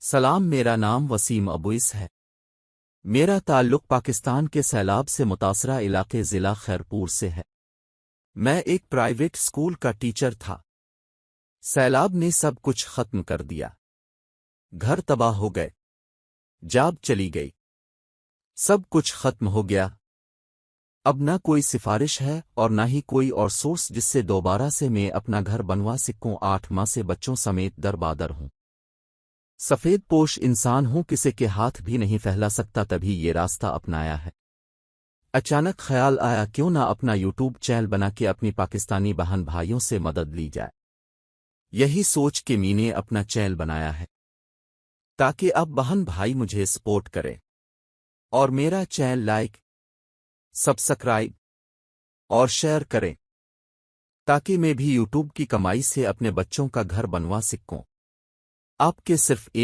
سلام، میرا نام وسیم ابوئس ہے۔ میرا تعلق پاکستان کے سیلاب سے متاثرہ علاقے ضلع خیرپور سے ہے۔ میں ایک پرائیویٹ اسکول کا ٹیچر تھا۔ سیلاب نے سب کچھ ختم کر دیا۔ گھر تباہ ہو گئے، جاب چلی گئی، سب کچھ ختم ہو گیا۔ اب نہ کوئی سفارش ہے اور نہ ہی کوئی اور سورس جس سے دوبارہ سے میں اپنا گھر بنوا سکوں۔ 8 ماہ سے بچوں سمیت دربادر ہوں۔ سفید پوش انسان ہوں، کسی کے ہاتھ بھی نہیں پھیلا سکتا، تبھی یہ راستہ اپنایا ہے۔ اچانک خیال آیا کیوں نہ اپنا یوٹیوب چینل بنا کے اپنی پاکستانی بہن بھائیوں سے مدد لی جائے۔ یہی سوچ کے میں نے اپنا چینل بنایا ہے تاکہ اب بہن بھائی مجھے سپورٹ کرے اور میرا چینل لائک، سبسکرائب اور شیئر کریں تاکہ میں بھی یوٹیوب کی کمائی سے اپنے بچوں کا گھر بنوا سکوں۔ آپ کے صرف ایک